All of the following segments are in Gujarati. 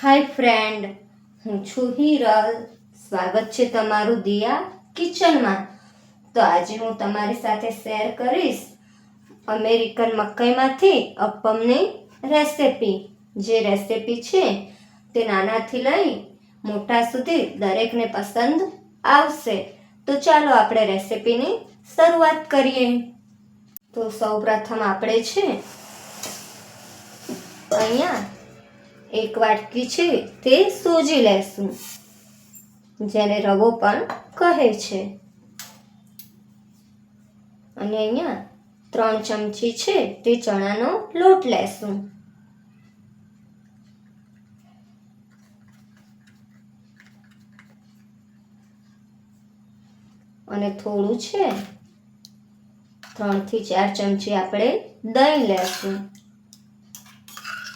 હાય ફ્રેન્ડ, હું છું હિરલ. સ્વાગત છે તમારું દિયા કિચનમાં. તો આજે હું તમારી સાથે શેર કરીશ અમેરિકન મકાઈમાંથી અપ્પમની રેસિપી. જે રેસિપી છે તે નાનાથી લઈ મોટા સુધી દરેકને પસંદ આવશે. તો ચાલો આપણે રેસિપીની શરૂઆત કરીએ. તો સૌપ્રથમ આપણે છે અહીંયા 1 વાટકી છે તે સોજી લેશું, જેને રવો પણ કહે છે. અને અહીંયા 3 ચમચી છે તે ચણાનો લોટ લેશું. અને થોડું છે 3 થી 4 ચમચી આપણે દહીં લેશું.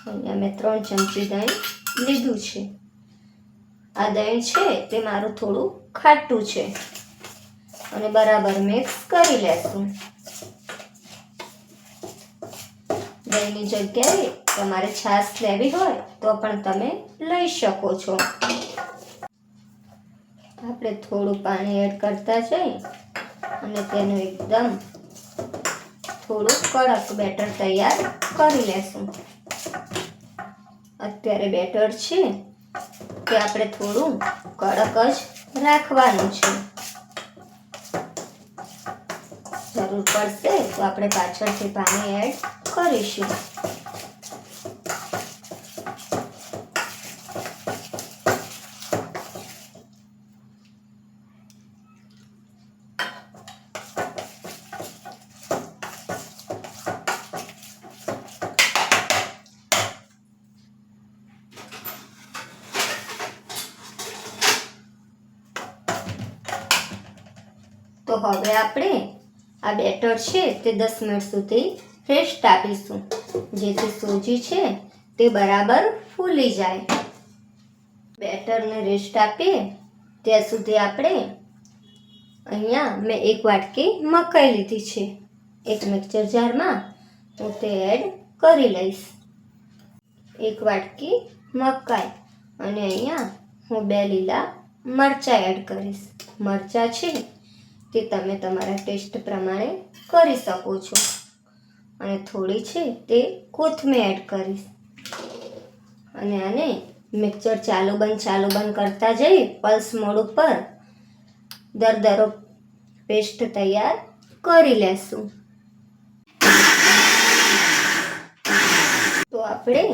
અહીંયા મેં 3 ચમચી દહીં લીધું છે. આ દહીં છે તે મારું થોડું ખાટું છે અને બરાબર મિક્સ કરી લેશું. દહીંની જગ્યાએ તમારે છાશ લેવી હોય તો પણ તમે લઈ શકો છો. આપણે થોડું પાણી એડ કરતા જઈ અને તેનું એકદમ થોડું કડક બેટર તૈયાર કરી લેશું. અત્યારે બેટર છે તે આપણે થોડું કડક જ રાખવાનું છે. જરૂર પડશે તો આપણે પાછળથી પાણી એડ કરીશું. તો હવે આપણે આ બેટર છે તે 10 મિનિટ સુધી રેસ્ટ આપીશું, જેથી સોજી છે તે બરાબર ફૂલી જાય. બેટરને રેસ્ટ આપીએ ત્યાં સુધી આપણે અહીંયા મેં 1 વાટકી મકાઈ લીધી છે. એક મિક્સર જારમાં હું તે એડ કરી લઈશ. 1 વાટકી મકાઈ અને અહીંયા હું 2 લીલા મરચાં એડ કરીશ. મરચાં છે તે તમે તમારા ટેસ્ટ પ્રમાણે કરી શકો છો. અને થોડી છે તે કોથમીર એડ કરીશ. અને આને મિક્સર ચાલુ બંધ કરતા જઈ પલ્સ મોડ ઉપર દરદરો પેસ્ટ તૈયાર કરી લેશું. તો આપણે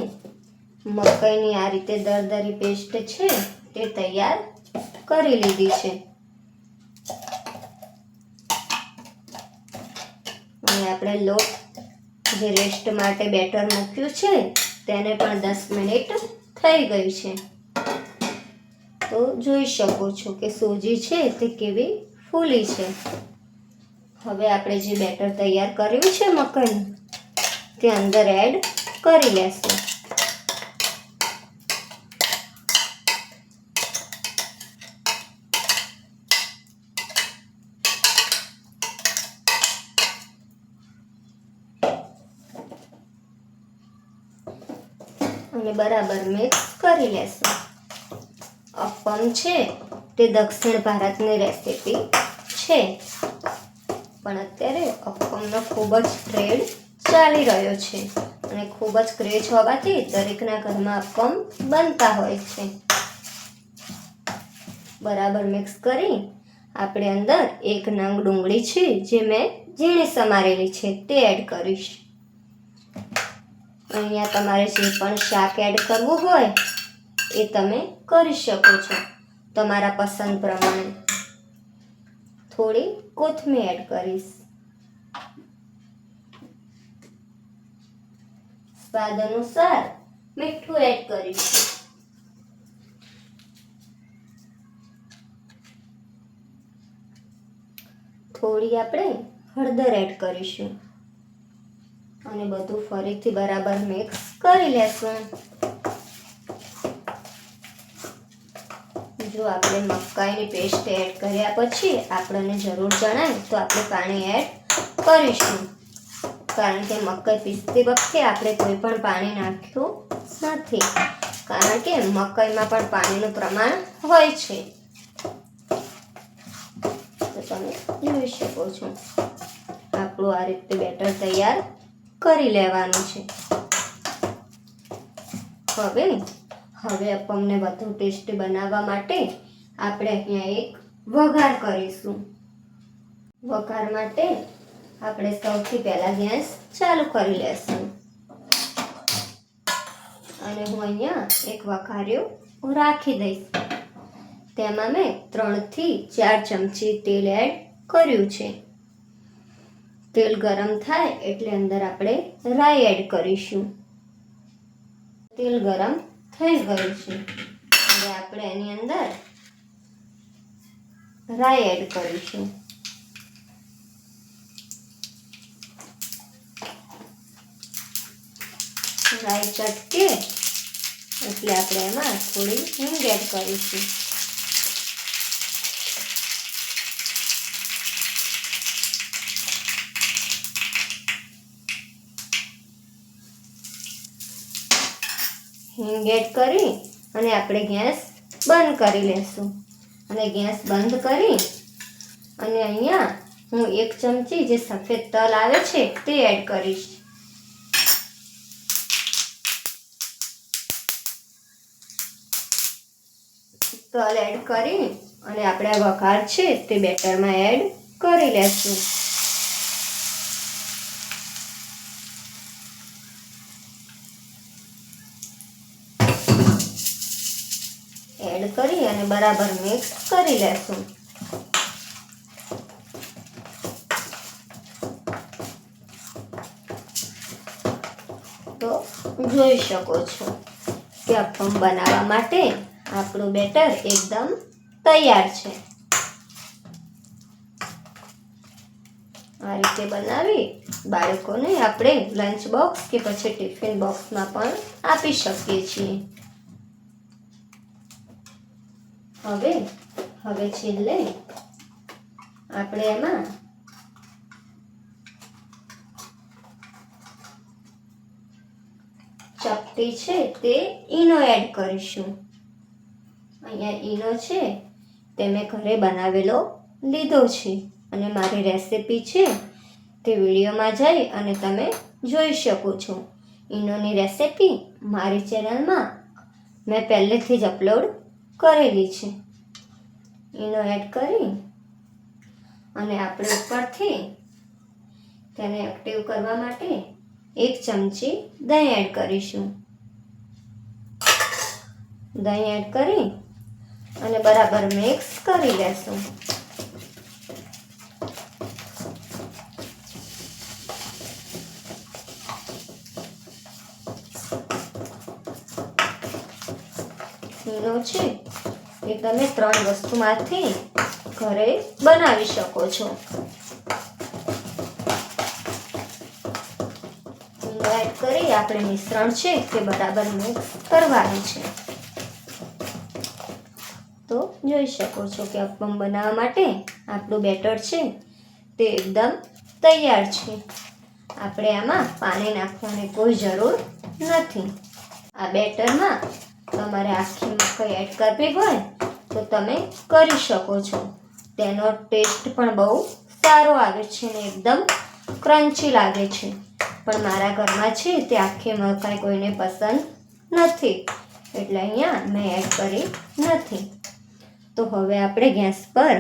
મકાઈની આ રીતે દરદરી પેસ્ટ છે તે તૈયાર કરી લીધી છે. અને આપણે લોટ જે રેસ્ટ માટે બેટર મૂક્યું છે તેને પણ 10 મિનિટ થઈ ગઈ છે. તો જોઈ શકો છો કે સોજી છે તે કેવી ફૂલી છે. હવે આપણે જે બેટર તૈયાર કર્યું છે મકાઈનું તે અંદર એડ કરી લેશું. અને બરાબર મિક્સ કરી લેશું. અપ્પમ છે તે દક્ષિણ ભારતની રેસિપી છે, પણ અત્યારે અપ્પમનો ખૂબ જ ટ્રેન્ડ ચાલી રહ્યો છે અને ખૂબ જ ક્રેઝ હોવાથી દરેકના ઘરમાં અપ્પમ બનતા હોય છે. બરાબર મિક્સ કરી આપણે અંદર 1 નંગ ડુંગળી છે જે મેં ઝીણી સમારેલી છે તે એડ કરીશ. અહીંયા તમારે જે પણ શાક એડ કરવું હોય એ તમે કરી શકો છો તમારા પસંદ પ્રમાણે. થોડી કોથમીર એડ કરીશ. સ્વાદ અનુસાર મીઠું એડ કરીશું. થોડી આપણે હળદર એડ કરીશું. અને બધું ફરીથી બરાબર મિક્સ કરી લેશું. જો આપણે મકાઈની પેસ્ટ એડ કર્યા પછી આપણને જરૂર જણાય તો આપણે પાણી એડ કરીશું, કારણ કે મકાઈ પીસતી વખતે આપણે કોઈ પણ પાણી નાખ્યું નથી. કારણ કે મકાઈમાં પણ પાણીનું પ્રમાણ હોય છે. તો તમે જોઈ શકો છો આપણું આ રીતે બેટર તૈયાર કરી લેવાનું છે. હવે અપમને વધુ ટેસ્ટી બનાવવા માટે આપણે અહીંયા એક વઘાર કરીશું. વઘાર માટે આપણે સૌથી પહેલા ગેસ ચાલુ કરી લેશું અને હું અહીંયા એક વઘાર્યું રાખી દઈશ. તેમાં મેં 3 થી 4 ચમચી તેલ એડ કર્યું છે. તેલ ગરમ થાય એટલે અંદર આપણે રાઈ એડ કરીશું. તેલ ગરમ થઈ ગયું છે. હવે આપણે એની અંદર રાઈ એડ કરીશું. રાઈ ચટકે એટલે આપણે એમાં થોડી હિંગ એડ કરીશું. હિંગ એડ કરી અને આપણે ગેસ બંધ કરી લેશું. અને ગેસ બંધ કરી અને અહીંયા હું 1 ચમચી જે સફેદ તલ આવે છે તે એડ કરીશ. તલ એડ કરી અને આપણે વઘાર છે તે બેટરમાં એડ કરી લેશું. એડ કરી અને બરાબર મિક્સ કરી લેશું. તો જોઈ શકો છો કે અપમ બનાવવા માટે આપણું બેટર એકદમ તૈયાર છે. આ રીતે બનાવી બાળકોને આપણે લંચ બોક્સ કે પછી ટિફિન બોક્સમાં પણ આપી શકીએ છીએ. હવે છેલ્લે આપણે એમાં ચપટી છે તે ઈનો એડ કરીશું. અહીંયા ઈનો છે તે મેં ઘરે બનાવેલો લીધો છે અને મારી રેસિપી છે તે વિડીયોમાં જઈ અને તમે જોઈ શકો છો. ઈનોની રેસિપી મારી ચેનલમાં મેં પહેલેથી જ અપલોડ કરેલી છે. ઈનો એડ કરી અને આપણે ઉપરથી તેને એક્ટિવ કરવા માટે 1 ચમચી દહીં એડ કરીશું. દહીં એડ કરી અને બરાબર મિક્સ કરી લેશું. ઈનો છે એ તમે 3 વસ્તુમાંથી ઘરે બનાવી શકો છો. ઈનો એડ કરી આપણે મિશ્રણ છે તે બરાબર મિક્સ કરવાનું છે. તો જોઈ શકો છો કે અપમ બનાવવા માટે આપણું બેટર છે તે એકદમ તૈયાર છે. આપણે આમાં પાણી નાખવાની કોઈ જરૂર નથી. આ બેટરમાં તમારે આખી મકાઈ એડ કરવી હોય તો તમે કરી શકો છો. તેનો ટેસ્ટ પણ બહુ સારો આવે છે અને એકદમ ક્રન્ચી લાગે છે. પણ મારા ઘરમાં છે તે આખી મકાઈ કોઈને પસંદ નથી એટલે અહીંયા મેં એડ કરી નથી. તો હવે આપણે ગેસ પર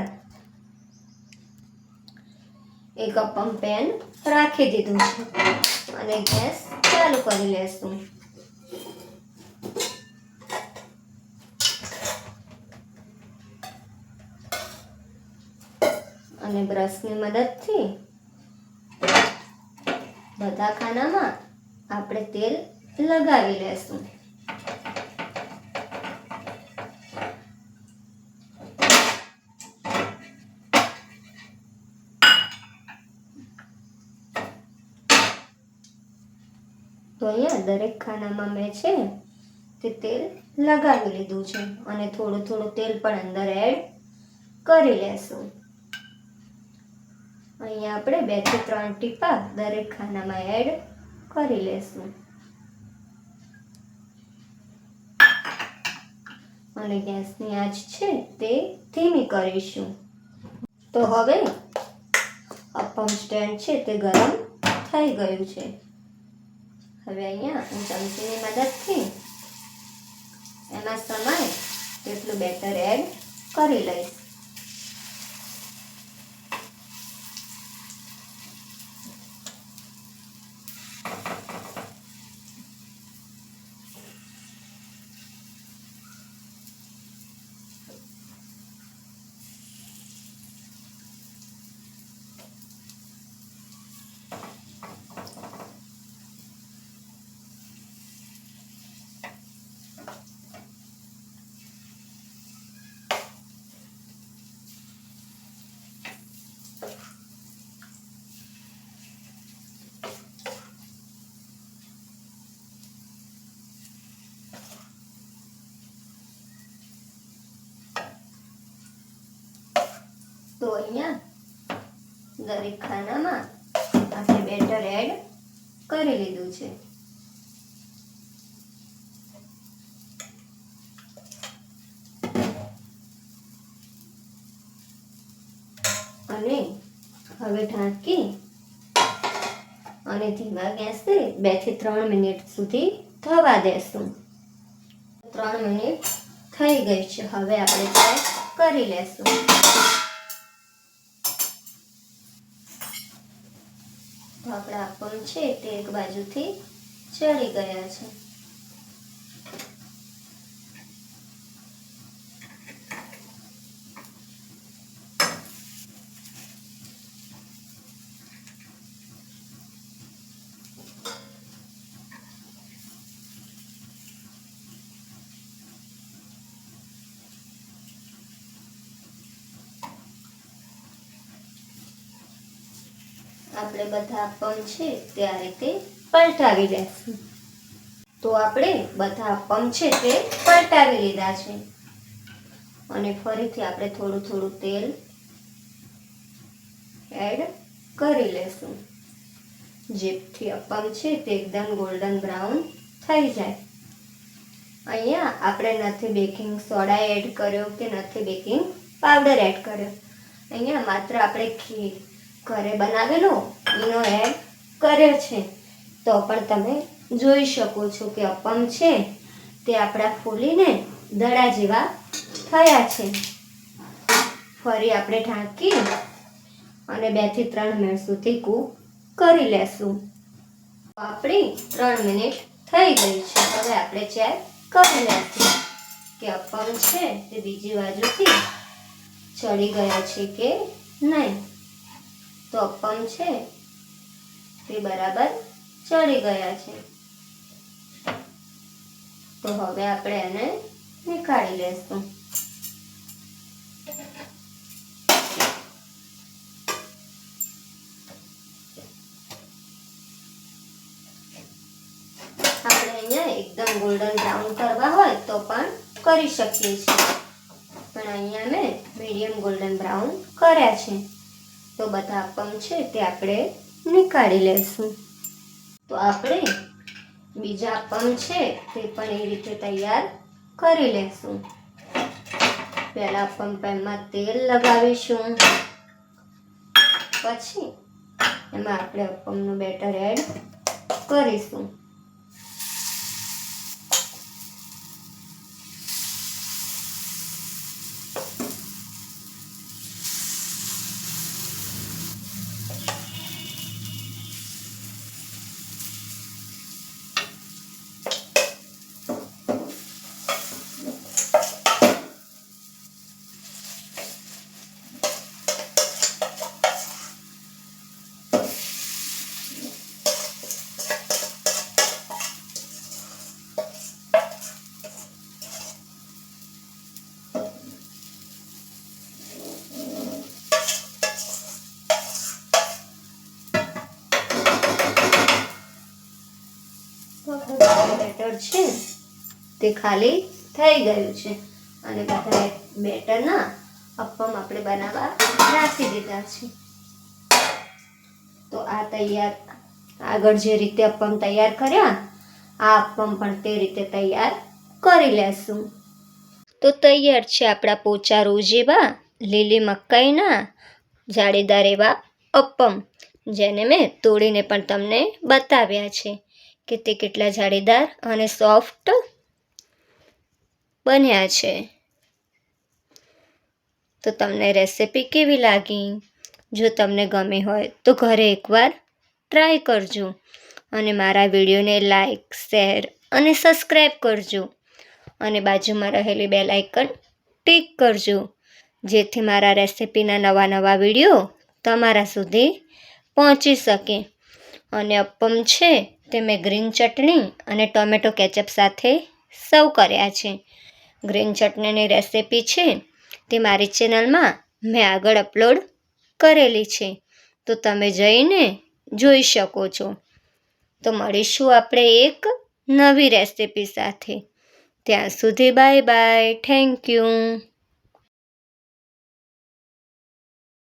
એક અપમ પેન રાખી દીધું છે અને ગેસ ચાલુ કરી લેશું. અને બ્રશની મદદથી બધા ખાનામાં આપણે તેલ લગાવી લેશું. તો અહીંયા દરેક ખાનામાં મેં છે તે તેલ લગાવી લીધું છે અને થોડું થોડું તેલ પણ અંદર એડ કરી લેશું. અહીંયા આપણે 2 થી 3 ટીપા દરેક ખાનામાં એડ કરી લેશું. અને ગેસની આંચ છે તે ધીમી કરીશું. તો હવે અપમ સ્ટેન્ડ છે તે ગરમ થઈ ગયું છે. હવે અહીંયા હું ચમચીની મદદથી એમાં સમાય તેટલું બેટર એડ કરી લઈશ. તો અહીંયા દરેક ખાનામાં આપણે બેટર એડ કરી લીધું છે. અને હવે ઢાંકી અને ધીમા ગેસે 2 થી 3 મિનિટ સુધી થવા દેશું. 3 મિનિટ થઈ ગઈ છે. હવે આપણે ચેક કરી લેશું. આપણા અપમ છે તે એક બાજુથી ચડી ગયા છે. આપણે બધા અપમ છે તે આ રીતે પલટાવી લેશું. તો આપણે બધા અપમ છે તે પલટાવી લીધા છે અને ફરીથી આપણે થોડું થોડું તેલ એડ કરી લેશું, જેથી અપમ છે તે એકદમ ગોલ્ડન બ્રાઉન થઈ જાય. અહીંયા આપણે નથી બેકિંગ સોડા એડ કર્યો કે નથી બેકિંગ પાવડર એડ કર્યો. અહીંયા માત્ર આપણે ઘરે બનાવેલો ઈનો એડ કર્યો છે. તો પણ તમે જોઈ શકો છો કે અપમ છે તે આપણા ફૂલીને દડા જેવા થયા છે. ફરી આપણે ઢાંકી અને 2 થી 3 મિનિટ સુધી કૂક કરી લેશું. આપણી 3 મિનિટ થઈ ગઈ છે. હવે આપણે ચેક કરી લેશું કે અપમ છે તે બીજી બાજુથી ચડી ગયા છે કે નહીં. તો અપમ છે તે બરાબર ચડી ગયા છે. તો હવે આપણે એને નીકાળી લેશું. આપણે અહીંયા એકદમ ગોલ્ડન બ્રાઉન કરવા હોય તો પણ કરી શકીએ છીએ, પણ અહીંયા મેં મીડિયમ ગોલ્ડન બ્રાઉન કર્યા છે. તો બધા અપમ છે તે આપણે નીકાળી લેશું. તો આપણે બીજા અપમ છે તે પણ એ રીતે તૈયાર કરી લેશું. પહેલા અપમ પેનમાં તેલ લગાવીશું, પછી એમાં આપણે અપમનું બેટર એડ કરીશું. બેટર છે તે ખાલી થઈ ગયું છે અને બધા બેટરના અપમ આપણે બનાવવા રાખી દીધા છે. તો આ તૈયાર, આગળ જે રીતે અપમ તૈયાર કર્યા આ અપમ પણ તે રીતે તૈયાર કરી લેશું. તો તૈયાર છે આપણા પોચા રૂ જેવા લીલી મકાઈના જાળીદાર એવા અપ્પમ, જેને મેં તોડીને પણ તમને બતાવ્યા છે કે તે કેટલા જાળીદાર અને સોફ્ટ બન્યા છે. તો તમને રેસિપી કેવી લાગી? જો તમને ગમી હોય તો ઘરે એકવાર ટ્રાય કરજો અને મારા વિડીયોને લાઈક, શેર અને સબસ્ક્રાઈબ કરજો અને બાજુમાં રહેલી બેલ આઇકન ટિક કરજો, જેથી મારા રેસિપીના નવા વિડીયો તમારા સુધી પહોંચી શકે. અને અપ્પમ છે તે મેં ગ્રીન ચટણી અને ટોમેટો કેચઅપ સાથે સર્વ કર્યા છે. ગ્રીન ચટણીની રેસિપી છે તે મારી ચેનલમાં મેં આગળ અપલોડ કરેલી છે, તો તમે જઈને જોઈ શકો છો. તો મળીશું આપણે એક નવી રેસિપી સાથે. ત્યાં સુધી બાય બાય. Thank you.